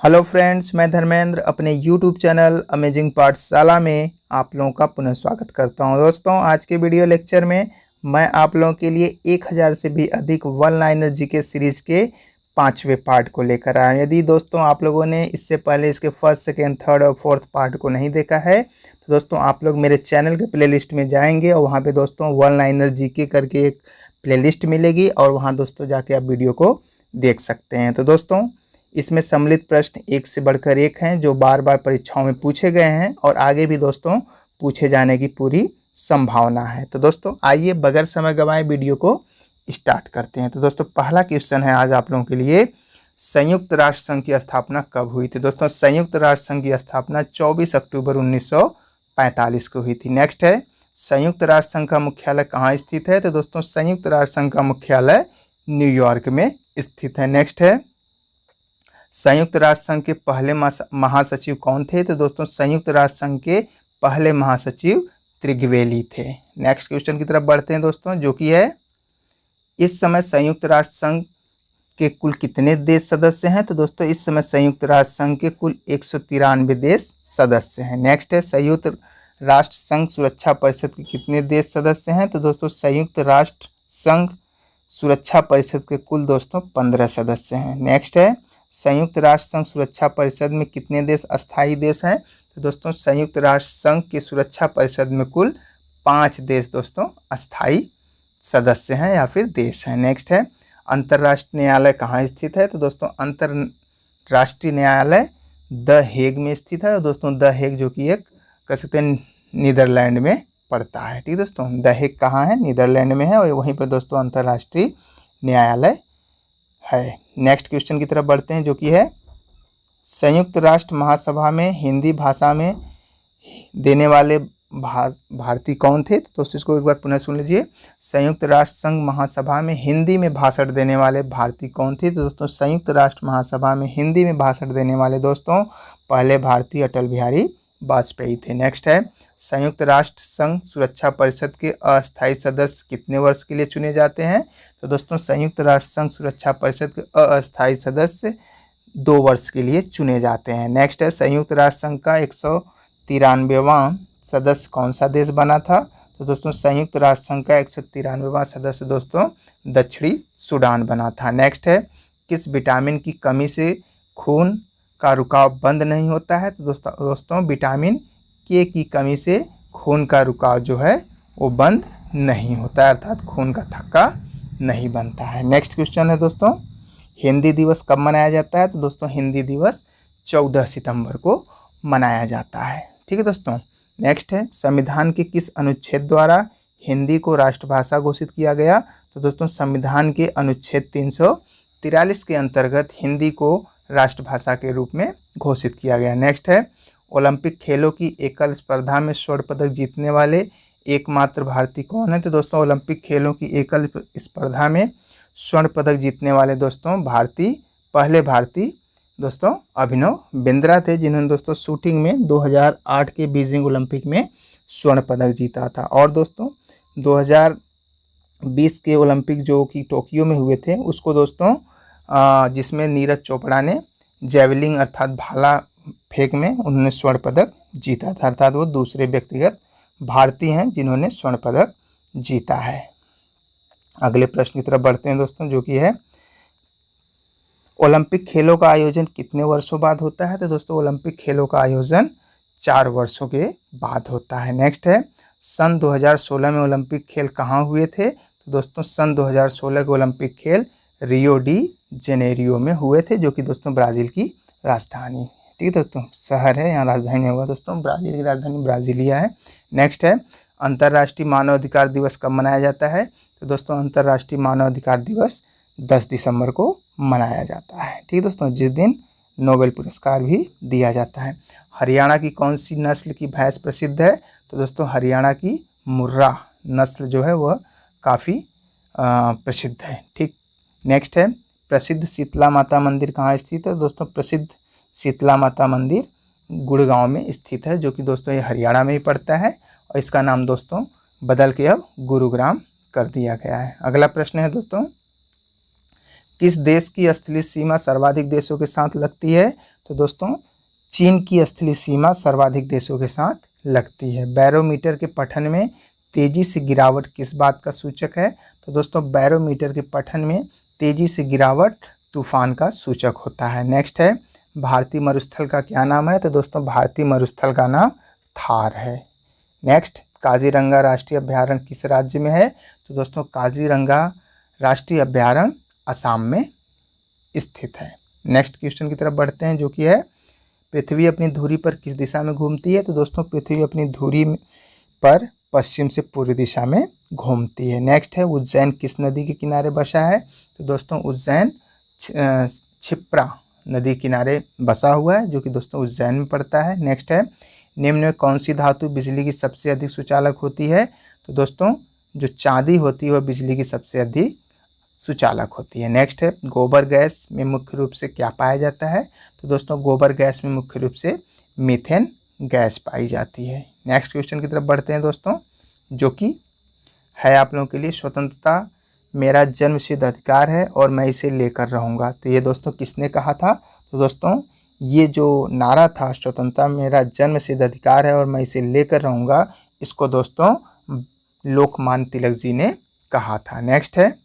Hello friends, मैं धर्मेंद्र अपने YouTube channel amazing पाठशाला में आप लोगों का पुनः स्वागत करता हूं। दोस्तों, आज के वीडियो लेक्चर में मैं आप लोगों के लिए 1000 से भी अधिक वन लाइनर जीके सीरीज के 5वें पार्ट को लेकर आया। यदि दोस्तों आप लोगों ने इससे पहले इसके फर्स्ट, सेकेंड, थर्ड और फोर्थ पार्ट को नहीं देखा है तो दोस्तों आप लोग मेरे चैनल के प्लेलिस्ट में जाएंगे और वहाँ पर दोस्तों वन लाइनर जीके करके एक प्लेलिस्ट मिलेगी और वहाँ दोस्तों जाके आप वीडियो को देख सकते हैं। तो दोस्तों इसमें सम्मिलित प्रश्न एक से बढ़कर एक हैं जो बार बार परीक्षाओं में पूछे गए हैं और आगे भी दोस्तों पूछे जाने की पूरी संभावना है। तो दोस्तों आइए बगैर समय गंवाए वीडियो को स्टार्ट करते हैं। तो दोस्तों पहला क्वेश्चन है आज आप लोगों के लिए, संयुक्त राष्ट्र संघ की स्थापना कब हुई थी? दोस्तों संयुक्त राष्ट्र संघ की स्थापना 24 अक्टूबर 1945 को हुई थी। नेक्स्ट है, संयुक्त राष्ट्र संघ का मुख्यालय कहाँ स्थित है? तो दोस्तों संयुक्त राष्ट्र संघ का मुख्यालय न्यूयॉर्क में स्थित है। नेक्स्ट है, संयुक्त राष्ट्र संघ के पहले महासचिव कौन थे? तो दोस्तों संयुक्त राष्ट्र संघ के पहले महासचिव त्रिगवेली थे। नेक्स्ट क्वेश्चन की तरफ बढ़ते हैं दोस्तों, जो कि है इस समय संयुक्त राष्ट्र संघ के कुल कितने देश सदस्य हैं? तो दोस्तों इस समय संयुक्त राष्ट्र संघ के कुल 193 देश सदस्य हैं। नेक्स्ट है, संयुक्त राष्ट्र संघ सुरक्षा परिषद के कितने देश सदस्य हैं? तो दोस्तों संयुक्त राष्ट्र संघ सुरक्षा परिषद के कुल दोस्तों 15 सदस्य हैं। नेक्स्ट है, संयुक्त राष्ट्र संघ सुरक्षा परिषद में कितने देश अस्थायी देश हैं? तो दोस्तों संयुक्त राष्ट्र संघ की सुरक्षा परिषद में कुल 5 देश दोस्तों अस्थायी सदस्य हैं या फिर देश हैं। नेक्स्ट है, अंतर्राष्ट्रीय न्यायालय कहाँ स्थित है? तो दोस्तों अंतर्राष्ट्रीय न्यायालय द हेग में स्थित है। और दोस्तों द हेग जो कि एक कह सकते हैं नीदरलैंड में पड़ता है। ठीक दोस्तों, द हेग कहाँ है? नीदरलैंड में है और वहीं पर दोस्तों अंतर्राष्ट्रीय न्यायालय है। नेक्स्ट क्वेश्चन की तरफ बढ़ते हैं, जो कि है संयुक्त राष्ट्र महासभा में हिंदी भाषा में देने वाले भारतीय कौन थे? तो दोस्तों इसको एक बार पुनः सुन लीजिए, संयुक्त राष्ट्र संघ महासभा में हिंदी में भाषण देने वाले भारतीय कौन थे? तो दोस्तों संयुक्त राष्ट्र महासभा में हिंदी में भाषण देने वाले दोस्तों पहले भारतीय अटल बिहारी वाजपेयी थे। नेक्स्ट है, संयुक्त राष्ट्र संघ सुरक्षा परिषद के अस्थायी सदस्य कितने वर्ष के लिए चुने जाते हैं? तो दोस्तों संयुक्त राष्ट्र संघ सुरक्षा परिषद के अस्थायी सदस्य 2 वर्ष के लिए चुने जाते हैं। नेक्स्ट है, संयुक्त राष्ट्र संघ का 193वां सदस्य कौन सा देश बना था? तो दोस्तों संयुक्त राष्ट्र संघ का 193वां सदस्य दोस्तों दक्षिणी सूडान बना था। नेक्स्ट है, किस विटामिन की कमी से खून का रुकाव बंद नहीं होता है? तो दोस्तों विटामिन के की कमी से खून का रुकाव जो है वो बंद नहीं होता है, अर्थात खून का थक्का नहीं बनता है। नेक्स्ट क्वेश्चन है दोस्तों, हिंदी दिवस कब मनाया जाता है? तो दोस्तों हिंदी दिवस 14 सितंबर को मनाया जाता है। ठीक है दोस्तों। नेक्स्ट है, संविधान के किस अनुच्छेद द्वारा हिंदी को राष्ट्रभाषा घोषित किया गया? तो दोस्तों संविधान के अनुच्छेद 343 के अंतर्गत हिंदी को राष्ट्रभाषा के रूप में घोषित किया गया। नेक्स्ट है, ओलंपिक खेलों की एकल स्पर्धा में स्वर्ण पदक जीतने वाले एकमात्र भारतीय कौन है? तो दोस्तों ओलंपिक खेलों की एकल स्पर्धा में स्वर्ण पदक जीतने वाले दोस्तों पहले भारतीय दोस्तों अभिनव बिंद्रा थे, जिन्होंने दोस्तों शूटिंग में 2008 के बीजिंग ओलंपिक में स्वर्ण पदक जीता था। और दोस्तों 2020 के ओलंपिक जो कि टोक्यो में हुए थे उसको दोस्तों जिसमें नीरज चोपड़ा ने जेवलिंग अर्थात भाला फेंक में उन्होंने स्वर्ण पदक जीता था, अर्थात वो दूसरे व्यक्तिगत भारतीय हैं जिन्होंने स्वर्ण पदक जीता है। अगले प्रश्न की तरफ बढ़ते हैं दोस्तों, जो कि है ओलंपिक खेलों का आयोजन कितने वर्षों बाद होता है? तो दोस्तों ओलंपिक खेलों का आयोजन 4 वर्षों के बाद होता है। नेक्स्ट है, सन 2016 में ओलंपिक खेल कहाँ हुए थे? तो दोस्तों सन 2016 के ओलंपिक खेल रियो डी जेनेरियो में हुए थे, जो कि दोस्तों ब्राज़ील की राजधानी, ठीक है दोस्तों, शहर है, यहाँ राजधानी होगा दोस्तों, ब्राज़ील की राजधानी ब्राज़ीलिया है। नेक्स्ट है, अंतर्राष्ट्रीय मानव अधिकार दिवस कब मनाया जाता है? तो दोस्तों अंतर्राष्ट्रीय मानव अधिकार दिवस 10 दिसंबर को मनाया जाता है। ठीक है दोस्तों, जिस दिन नोबेल पुरस्कार भी दिया जाता है। हरियाणा की कौन सी नस्ल की भैंस प्रसिद्ध है? तो दोस्तों हरियाणा की मुर्रा नस्ल जो है वह काफ़ी प्रसिद्ध है। ठीक। नेक्स्ट है, प्रसिद्ध शीतला माता मंदिर कहाँ स्थित है? दोस्तों प्रसिद्ध शीतला माता मंदिर गुड़गांव में स्थित है, जो कि दोस्तों ये हरियाणा में ही पड़ता है और इसका नाम दोस्तों बदल के अब गुरुग्राम कर दिया गया है। अगला प्रश्न है दोस्तों, किस देश की स्थलीय सीमा सर्वाधिक देशों के साथ लगती है? तो दोस्तों चीन की स्थलीय सीमा सर्वाधिक देशों के साथ लगती है। बैरोमीटर के पठन में तेजी से गिरावट किस बात का सूचक है? तो दोस्तों बैरोमीटर के पठन में तेजी से गिरावट तूफान का सूचक होता है। नेक्स्ट है, भारतीय मरुस्थल का क्या नाम है? तो दोस्तों भारतीय मरुस्थल का नाम थार है। नेक्स्ट, काजीरंगा राष्ट्रीय अभयारण्य किस राज्य में है? तो दोस्तों काजीरंगा राष्ट्रीय अभयारण्य असम में स्थित है। नेक्स्ट क्वेश्चन की तरफ बढ़ते हैं, जो कि है पृथ्वी अपनी धुरी पर किस दिशा में घूमती है? तो दोस्तों पृथ्वी अपनी धुरी पर पश्चिम से पूर्व दिशा में घूमती है। नेक्स्ट है, उज्जैन किस नदी के किनारे बसा है? तो दोस्तों उज्जैन क्षिप्रा नदी किनारे बसा हुआ है, जो कि दोस्तों उज्जैन में पड़ता है। नेक्स्ट है, निम्न में कौन सी धातु बिजली की सबसे अधिक सुचालक होती है? तो दोस्तों जो चांदी होती है वह बिजली की सबसे अधिक सुचालक होती है। नेक्स्ट है, गोबर गैस में मुख्य रूप से क्या पाया जाता है? तो दोस्तों गोबर गैस में मुख्य रूप से मीथेन गैस पाई जाती है। नेक्स्ट क्वेश्चन की तरफ बढ़ते हैं दोस्तों, जो कि है आप लोगों के लिए स्वतंत्रता मेरा जन्मसिद्ध अधिकार है और मैं इसे लेकर रहूँगा। तो ये दोस्तों किसने कहा था? तो दोस्तों ये जो नारा था स्वतंत्रता मेरा जन्मसिद्ध अधिकार है और मैं इसे लेकर रहूँगा, इसको दोस्तों लोकमान्य तिलक जी ने कहा था। नेक्स्ट है,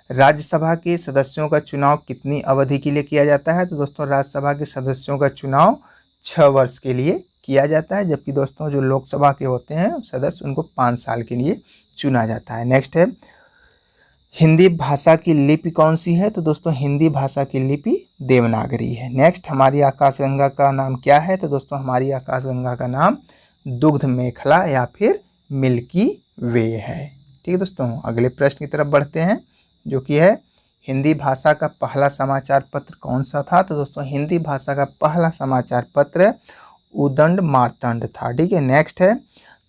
राज्यसभा के सदस्यों का चुनाव कितनी अवधि के लिए किया जाता है? तो दोस्तों राज्यसभा के सदस्यों का चुनाव 6 वर्ष के लिए किया जाता है, जबकि दोस्तों जो लोकसभा के होते हैं सदस्य उनको 5 साल के लिए चुना जाता है। नेक्स्ट है, हिंदी भाषा की लिपि कौन सी है? तो दोस्तों हिंदी भाषा की लिपि देवनागरी है। नेक्स्ट, हमारी आकाशगंगा का नाम क्या है? तो दोस्तों हमारी आकाशगंगा का नाम दुग्ध मेखला या फिर मिल्की वे है। ठीक है दोस्तों, अगले प्रश्न की तरफ बढ़ते हैं, जो कि है हिंदी भाषा का पहला समाचार पत्र कौन सा था? तो दोस्तों हिंदी भाषा का पहला समाचार पत्र उदंड मार्तंड था। ठीक है। नेक्स्ट है,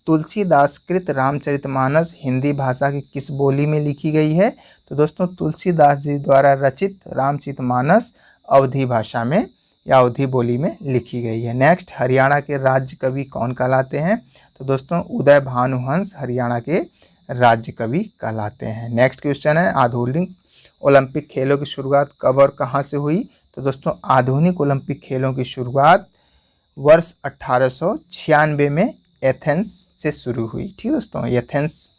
तुलसीदास कृत रामचरितमानस हिंदी भाषा की किस बोली में लिखी गई है? तो दोस्तों तुलसीदास जी द्वारा रचित रामचरितमानस अवधी भाषा में या अवधी बोली में लिखी गई है। नेक्स्ट, हरियाणा के राज्य कवि कौन कहलाते हैं? तो दोस्तों उदय भानुहंस हरियाणा के राज्य कवि कहलाते हैं। नेक्स्ट क्वेश्चन है, आधुनिक ओलंपिक खेलों की शुरुआत कब और कहाँ से हुई? तो दोस्तों आधुनिक ओलंपिक खेलों की शुरुआत वर्ष 1896 में एथेंस से शुरू हुई। ठीक है दोस्तों, एथेंस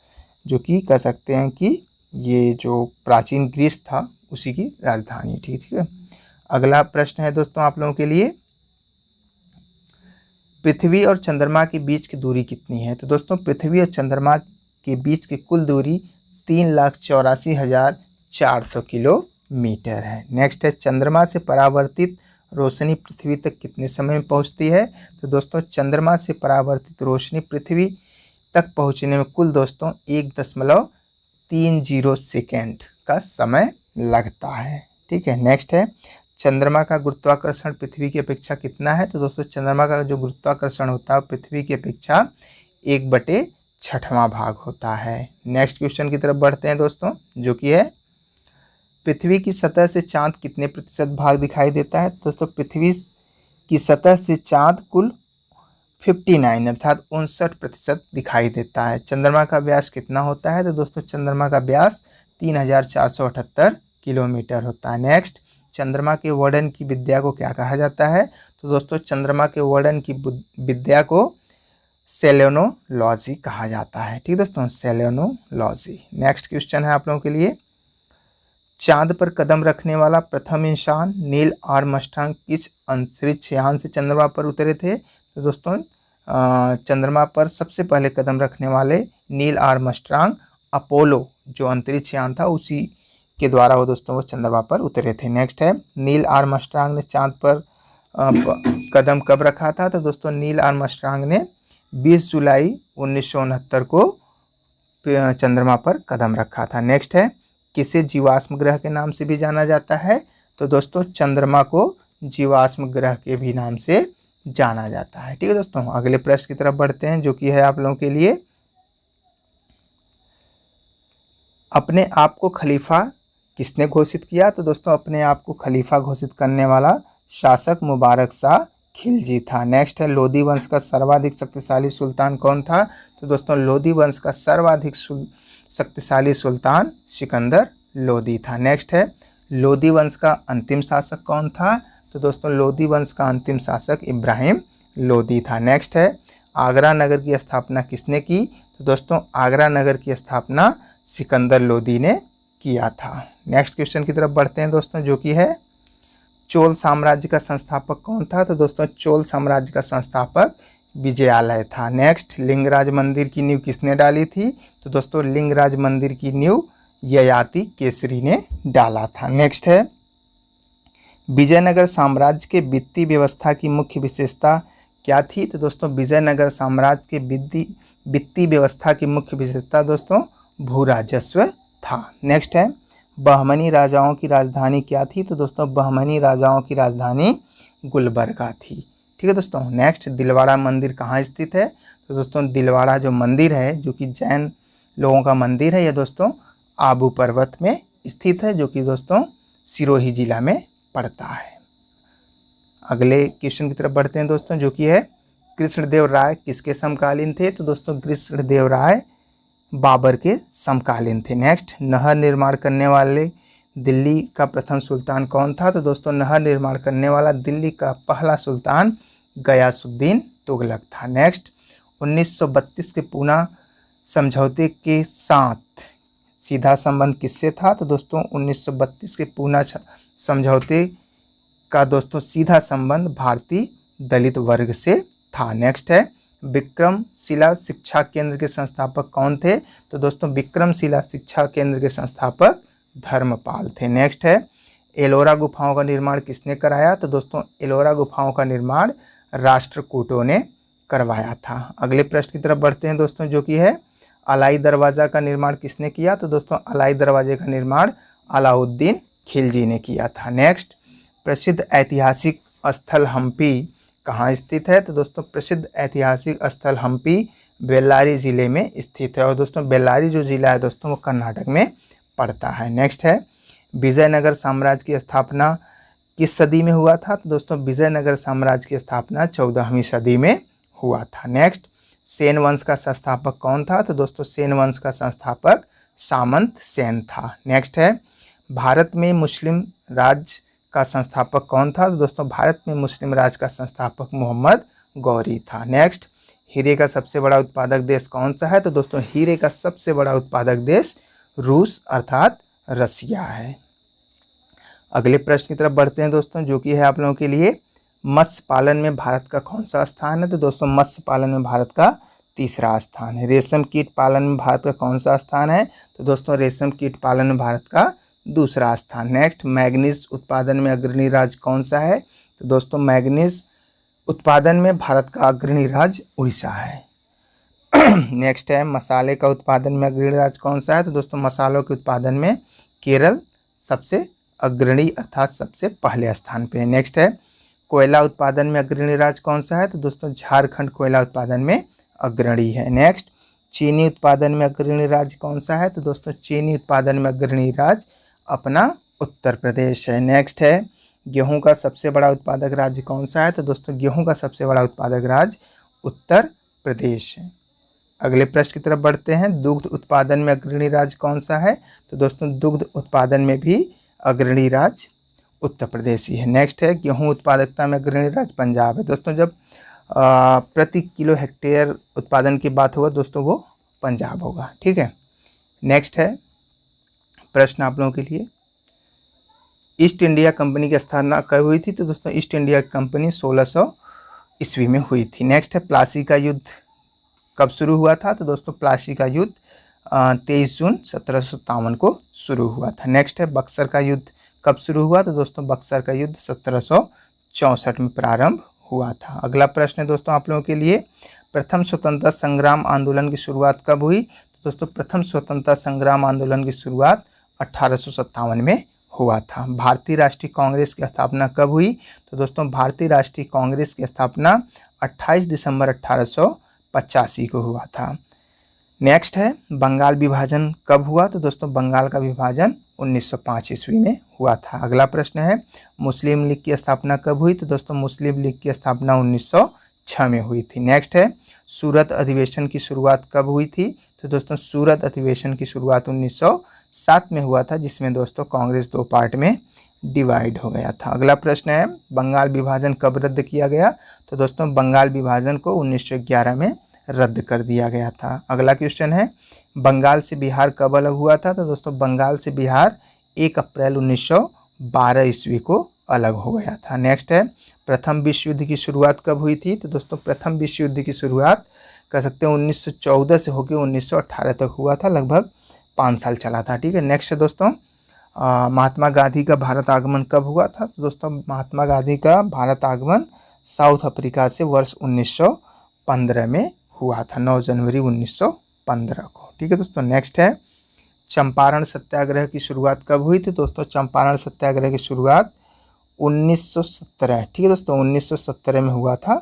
जो कि कह सकते हैं कि ये जो प्राचीन ग्रीस था उसी की राजधानी। ठीक है। अगला प्रश्न है दोस्तों आप लोगों के लिए, पृथ्वी और चंद्रमा के बीच की दूरी कितनी है? तो दोस्तों पृथ्वी और चंद्रमा के बीच की कुल दूरी 3,84,400 किलोमीटर है। नेक्स्ट है, चंद्रमा से परावर्तित रोशनी पृथ्वी तक कितने समय में पहुंचती है? तो दोस्तों चंद्रमा से परावर्तित रोशनी पृथ्वी तक पहुंचने में कुल दोस्तों 1.30 सेकेंड का समय लगता है। ठीक है। नेक्स्ट है, चंद्रमा का गुरुत्वाकर्षण पृथ्वी की अपेक्षा कितना है? तो दोस्तों चंद्रमा का जो गुरुत्वाकर्षण होता है पृथ्वी की अपेक्षा 1/6वां भाग होता है। नेक्स्ट क्वेश्चन की तरफ बढ़ते हैं दोस्तों, जो कि है पृथ्वी की सतह से चांद कितने प्रतिशत भाग दिखाई देता है? दोस्तों पृथ्वी की सतह से चांद कुल 59 अर्थात 59% दिखाई देता है। चंद्रमा का व्यास कितना होता है? तो दोस्तों चंद्रमा का व्यास 3,478 किलोमीटर होता है। नेक्स्ट, चंद्रमा के वर्णन की विद्या को क्या कहा जाता है? तो दोस्तों चंद्रमा के वर्णन की विद्या को सेलेनोलॉजी कहा जाता है। ठीक दोस्तों, सेलेनोलॉजी। नेक्स्ट क्वेश्चन है आप लोगों के लिए, चांद पर कदम रखने वाला प्रथम इंसान नील आर्मस्ट्रांग किस अंतरिक्ष यान से चंद्रमा पर उतरे थे? तो दोस्तों चंद्रमा पर सबसे पहले कदम रखने वाले नील आर्मस्ट्रांग अपोलो जो अंतरिक्ष यान था उसी के द्वारा वो दोस्तों वो चंद्रमा पर उतरे थे। नेक्स्ट है, नील आर्मस्ट्रांग ने चांद पर कदम कब रखा था? तो दोस्तों नील आर्मस्ट्रांग ने 20 जुलाई 1969 को चंद्रमा पर कदम रखा था। नेक्स्ट है, किसे जीवाश्म ग्रह के नाम से भी जाना जाता है? तो दोस्तों चंद्रमा को जीवाश्म ग्रह के भी नाम से जाना जाता है। ठीक है दोस्तों, अगले प्रश्न की तरफ बढ़ते हैं, जो कि है आप लोगों के लिए, अपने आप को खलीफा किसने घोषित किया? तो दोस्तों अपने आप को खलीफा घोषित करने वाला शासक मुबारक शाह खिलजी था। नेक्स्ट है, लोदी वंश का सर्वाधिक शक्तिशाली सुल्तान कौन था? तो दोस्तों लोदी वंश का सर्वाधिक शक्तिशाली सुल्तान सिकंदर लोदी था। नेक्स्ट है लोदी वंश का अंतिम शासक कौन था? तो दोस्तों लोदी वंश का अंतिम शासक इब्राहिम लोदी था। नेक्स्ट है आगरा नगर की स्थापना किसने की? तो दोस्तों आगरा नगर की स्थापना सिकंदर लोदी ने किया था। नेक्स्ट क्वेश्चन की तरफ बढ़ते हैं दोस्तों, जो कि है चोल साम्राज्य का संस्थापक कौन था? तो दोस्तों चोल साम्राज्य का संस्थापक विजयालय था। नेक्स्ट लिंगराज मंदिर की नींव किसने डाली थी? तो दोस्तों लिंगराज मंदिर की नींव ययाति केसरी ने डाला था। नेक्स्ट है विजयनगर साम्राज्य के वित्तीय व्यवस्था की मुख्य विशेषता क्या थी? तो दोस्तों विजयनगर साम्राज्य के वित्तीय व्यवस्था की मुख्य विशेषता दोस्तों भू राजस्व था। नेक्स्ट है बहमनी राजाओं की राजधानी क्या थी? तो दोस्तों बहमनी राजाओं की राजधानी गुलबर्गा थी। ठीक है दोस्तों। नेक्स्ट दिलवाड़ा मंदिर कहाँ स्थित है? तो दोस्तों दिलवाड़ा जो मंदिर है, जो कि जैन लोगों का मंदिर है, यह दोस्तों आबू पर्वत में स्थित है, जो कि दोस्तों सिरोही जिला में पड़ता है। अगले क्वेश्चन की तरफ बढ़ते हैं दोस्तों, जो कि है कृष्णदेव राय किसके समकालीन थे? तो दोस्तों कृष्णदेव राय बाबर के समकालीन थे। नेक्स्ट नहर निर्माण करने वाले दिल्ली का प्रथम सुल्तान कौन था? तो दोस्तों नहर निर्माण करने वाला दिल्ली का पहला सुल्तान गयासुद्दीन तुगलक था। नेक्स्ट 1932 के पूना समझौते के साथ सीधा संबंध किससे था? तो दोस्तों 1932 के पूना समझौते का दोस्तों सीधा संबंध भारतीय दलित वर्ग से था। नेक्स्ट है विक्रमशिला शिक्षा केंद्र के संस्थापक कौन थे? तो दोस्तों विक्रमशिला शिक्षा केंद्र के संस्थापक धर्मपाल थे। नेक्स्ट है एलोरा गुफाओं का निर्माण किसने कराया? तो दोस्तों एलोरा गुफाओं का निर्माण राष्ट्रकूटों ने करवाया था। अगले प्रश्न की तरफ बढ़ते हैं दोस्तों, जो कि है अलाई दरवाज़ा का निर्माण किसने किया? तो दोस्तों अलाई दरवाजे का निर्माण अलाउद्दीन खिलजी ने किया था। नेक्स्ट प्रसिद्ध ऐतिहासिक स्थल हम्पी कहाँ स्थित है? तो दोस्तों प्रसिद्ध ऐतिहासिक स्थल हम्पी बेल्लारी ज़िले में स्थित है, और दोस्तों बेल्लारी जो ज़िला है दोस्तों वो कर्नाटक में पड़ता है। नेक्स्ट है विजयनगर साम्राज्य की स्थापना किस सदी में हुआ था? तो दोस्तों विजयनगर साम्राज्य की स्थापना 14वीं सदी में हुआ था। नेक्स्ट सेन वंश का संस्थापक कौन था? तो दोस्तों सेन वंश का संस्थापक सामंत सेन था। नेक्स्ट है भारत में मुस्लिम राज का संस्थापक कौन था? तो दोस्तों भारत में मुस्लिम राज का संस्थापक मोहम्मद गौरी था। नेक्स्ट हीरे का सबसे बड़ा उत्पादक देश कौन सा है? तो दोस्तों हीरे का सबसे बड़ा उत्पादक देश रूस अर्थात रसिया है। अगले प्रश्न की तरफ बढ़ते हैं दोस्तों, जो कि है आप लोगों के लिए मत्स्य पालन में भारत का कौन सा स्थान है? तो दोस्तों मत्स्य पालन में भारत का तीसरा स्थान है। रेशम कीट पालन में भारत का कौन सा स्थान है? तो दोस्तों रेशम कीट पालन में भारत का दूसरा स्थान। नेक्स्ट मैग्नीज उत्पादन में अग्रणी राज्य कौन सा है? तो दोस्तों मैग्नीज उत्पादन में भारत का अग्रणी राज्य उड़ीसा है। नेक्स्ट है मसाले का उत्पादन में अग्रणी राज्य कौन सा है? तो दोस्तों मसालों के उत्पादन में केरल सबसे अग्रणी अर्थात सबसे पहले स्थान पे है। नेक्स्ट है कोयला उत्पादन में अग्रणी राज्य कौन सा है? तो दोस्तों झारखंड कोयला उत्पादन में अग्रणी है। नेक्स्ट चीनी उत्पादन में अग्रणी राज्य कौन सा है? तो दोस्तों चीनी उत्पादन में अग्रणी राज्य अपना उत्तर प्रदेश है। नेक्स्ट है गेहूं का सबसे बड़ा उत्पादक राज्य कौन सा है? तो दोस्तों गेहूं का सबसे बड़ा उत्पादक राज्य उत्तर प्रदेश है। अगले प्रश्न की तरफ बढ़ते हैं, दुग्ध उत्पादन में अग्रणी राज्य कौन सा है? तो दोस्तों दुग्ध उत्पादन में भी अग्रणी राज्य उत्तर प्रदेश ही है। नेक्स्ट है गेहूं उत्पादकता में अग्रणी राज्य पंजाब है। दोस्तों जब प्रति किलो हेक्टेयर उत्पादन की बात होगा दोस्तों वो पंजाब होगा। ठीक है। नेक्स्ट है प्रश्न आप लोगों के लिए ईस्ट इंडिया कंपनी की स्थापना कब हुई थी? तो दोस्तों ईस्ट इंडिया कंपनी 1600 ईस्वी में हुई थी। नेक्स्ट है प्लासी का युद्ध कब शुरू हुआ था? तो दोस्तों प्लासी का युद्ध 23 जून 1757 को शुरू हुआ था। नेक्स्ट है बक्सर का युद्ध कब शुरू हुआ? तो दोस्तों बक्सर का युद्ध 1764 में प्रारंभ हुआ था। अगला प्रश्न है दोस्तों आप लोगों के लिए प्रथम स्वतंत्रता संग्राम आंदोलन की शुरुआत कब हुई? तो दोस्तों प्रथम स्वतंत्रता संग्राम आंदोलन की शुरुआत 1857 में हुआ था। भारतीय राष्ट्रीय कांग्रेस की स्थापना कब हुई? तो दोस्तों भारतीय राष्ट्रीय कांग्रेस की स्थापना 28 दिसंबर 1885 को हुआ था। नेक्स्ट है बंगाल विभाजन कब हुआ? तो दोस्तों बंगाल का विभाजन 1905 ईस्वी में हुआ था। अगला प्रश्न है मुस्लिम लीग की स्थापना कब हुई? तो दोस्तों मुस्लिम लीग की स्थापना 1906 में हुई थी। नेक्स्ट है सूरत अधिवेशन की शुरुआत कब हुई थी? तो दोस्तों सूरत अधिवेशन की शुरुआत 1907 में हुआ था, जिसमें दोस्तों कांग्रेस 2 पार्ट में डिवाइड हो गया था। अगला प्रश्न है, बंगाल विभाजन कब रद्द किया गया? तो दोस्तों बंगाल विभाजन को 1911 में रद्द कर दिया गया था। अगला क्वेश्चन है, बंगाल से बिहार कब अलग हुआ था? तो दोस्तों बंगाल से बिहार 1 अप्रैल 1912 ईस्वी को अलग हो गया था। नेक्स्ट है, प्रथम विश्व युद्ध की शुरुआत कब हुई थी? तो दोस्तों प्रथम विश्व युद्ध की शुरुआत कह सकते हैं 1914 से होकर 1918 तक हुआ था, लगभग 5 साल चला था। ठीक है। नेक्स्ट है दोस्तों, महात्मा गांधी का भारत आगमन कब हुआ था? तो दोस्तों महात्मा गांधी का भारत आगमन साउथ अफ्रीका से वर्ष 1915 में हुआ था, 9 जनवरी 1915 को। ठीक है दोस्तों। नेक्स्ट है, चंपारण सत्याग्रह की शुरुआत कब हुई थी? दोस्तों चंपारण सत्याग्रह की शुरुआत 1917, ठीक है दोस्तों, 1917 में हुआ था।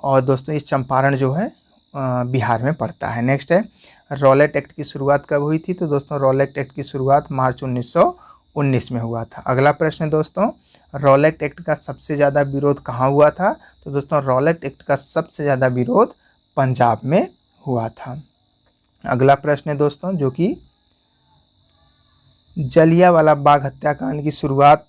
और दोस्तों ये चंपारण जो है बिहार में पड़ता है। नेक्स्ट है, रॉलेट एक्ट की शुरुआत कब हुई थी? तो दोस्तों रॉलेट एक्ट की शुरुआत मार्च 1919 में हुआ था। अगला प्रश्न है दोस्तों, रॉलेट एक्ट का सबसे ज़्यादा विरोध कहाँ हुआ था? तो दोस्तों रॉलेट एक्ट का सबसे ज़्यादा विरोध पंजाब में हुआ था। अगला प्रश्न है दोस्तों, जो कि जलियांवाला बाग हत्याकांड की शुरुआत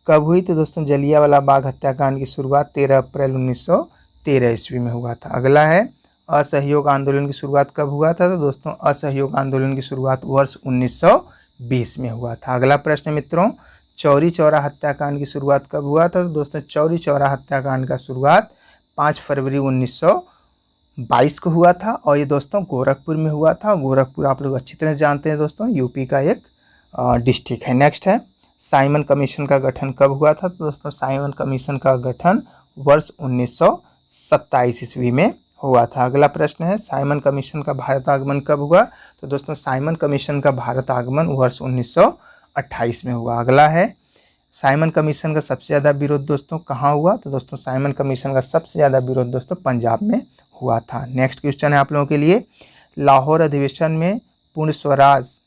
कब हुई? तो दोस्तों जलियांवाला बाग हत्याकांड की शुरुआत 13 अप्रैल 1913 ईस्वी में हुआ था। अगला है, असहयोग आंदोलन की शुरुआत कब हुआ था? तो दोस्तों असहयोग आंदोलन की शुरुआत वर्ष 1920 में हुआ था। अगला प्रश्न मित्रों, चौरी चौरा हत्याकांड की शुरुआत कब हुआ था? तो दोस्तों चौरी चौरा हत्याकांड का शुरुआत 5 फरवरी 1922 को हुआ था, और ये दोस्तों गोरखपुर में हुआ था। गोरखपुर आप लोग अच्छी तरह जानते हैं दोस्तों, यूपी का एक डिस्ट्रिक्ट है। नेक्स्ट है, साइमन कमीशन का गठन कब हुआ था? तो दोस्तों साइमन कमीशन का गठन वर्ष 1927 ईस्वी में हुआ था। अगला प्रश्न है, साइमन कमीशन का भारत आगमन कब हुआ? तो दोस्तों साइमन कमीशन का भारत आगमन वर्ष 1928 में हुआ। अगला है, साइमन कमीशन का सबसे ज़्यादा विरोध दोस्तों कहाँ हुआ? तो दोस्तों साइमन कमीशन का सबसे ज़्यादा विरोध दोस्तों पंजाब में हुआ था। नेक्स्ट क्वेश्चन है आप लोगों के लिए, लाहौर अधिवेशन में पूर्ण स्वराज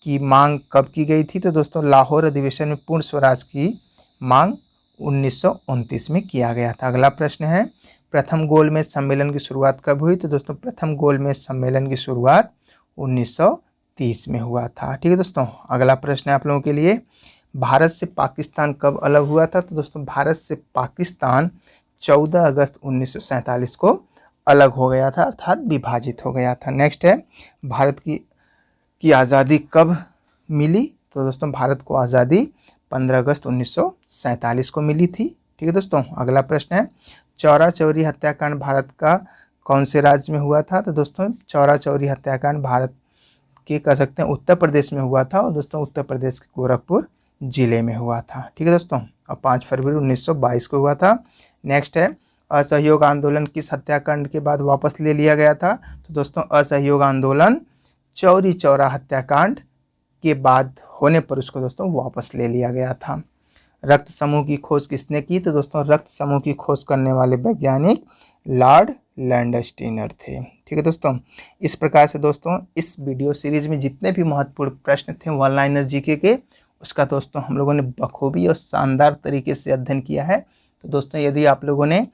की मांग कब की गई थी? तो दोस्तों लाहौर अधिवेशन में पूर्ण स्वराज की मांग 1929 में किया गया था। अगला प्रश्न है, प्रथम गोलमेज सम्मेलन की शुरुआत कब हुई? तो दोस्तों प्रथम गोलमेज सम्मेलन की शुरुआत 1930 में हुआ था। ठीक है दोस्तों। अगला प्रश्न है आप लोगों के लिए, भारत से पाकिस्तान कब अलग हुआ था? तो दोस्तों भारत से पाकिस्तान 14 अगस्त 1947 को अलग हो गया था, अर्थात विभाजित हो गया था। नेक्स्ट है, भारत की आज़ादी कब मिली? तो दोस्तों भारत को आज़ादी 15 अगस्त 1947 को मिली थी। ठीक है दोस्तों। अगला प्रश्न है, चौरा चौरी हत्याकांड भारत का कौन से राज्य में हुआ था? तो दोस्तों चौरा चौरी हत्याकांड भारत के कह सकते हैं उत्तर प्रदेश में हुआ था, और दोस्तों उत्तर प्रदेश के गोरखपुर जिले में हुआ था। ठीक है दोस्तों। और 5 फरवरी 1922 को हुआ था। नेक्स्ट है, असहयोग आंदोलन किस हत्याकांड के बाद वापस ले लिया गया था? तो दोस्तों असहयोग आंदोलन चौरी चौरा हत्याकांड के बाद होने पर उसको दोस्तों वापस ले लिया गया था। रक्त समूह की खोज किसने की? तो दोस्तों रक्त समूह की खोज करने वाले वैज्ञानिक लॉर्ड लैंडस्टीनर थे। ठीक है दोस्तों। इस प्रकार से दोस्तों इस वीडियो सीरीज में जितने भी महत्वपूर्ण प्रश्न थे वन लाइनर जीके के, उसका दोस्तों हम लोगों ने बखूबी और शानदार तरीके से अध्ययन किया है। तो दोस्तों यदि आप लोगों ने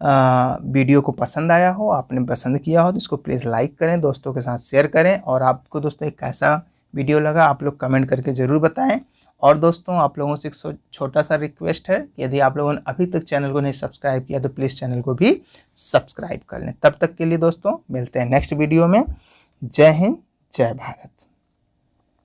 वीडियो को पसंद आया हो, आपने पसंद किया हो, तो इसको प्लीज़ लाइक करें, दोस्तों के साथ शेयर करें, और आपको दोस्तों एक कैसा वीडियो लगा आप लोग कमेंट करके ज़रूर बताएं। और दोस्तों आप लोगों से एक छोटा सा रिक्वेस्ट है, यदि आप लोगों ने अभी तक चैनल को नहीं सब्सक्राइब किया तो प्लीज़ चैनल को भी सब्सक्राइब कर लें। तब तक के लिए दोस्तों मिलते हैं नेक्स्ट वीडियो में। जय हिंद, जय भारत।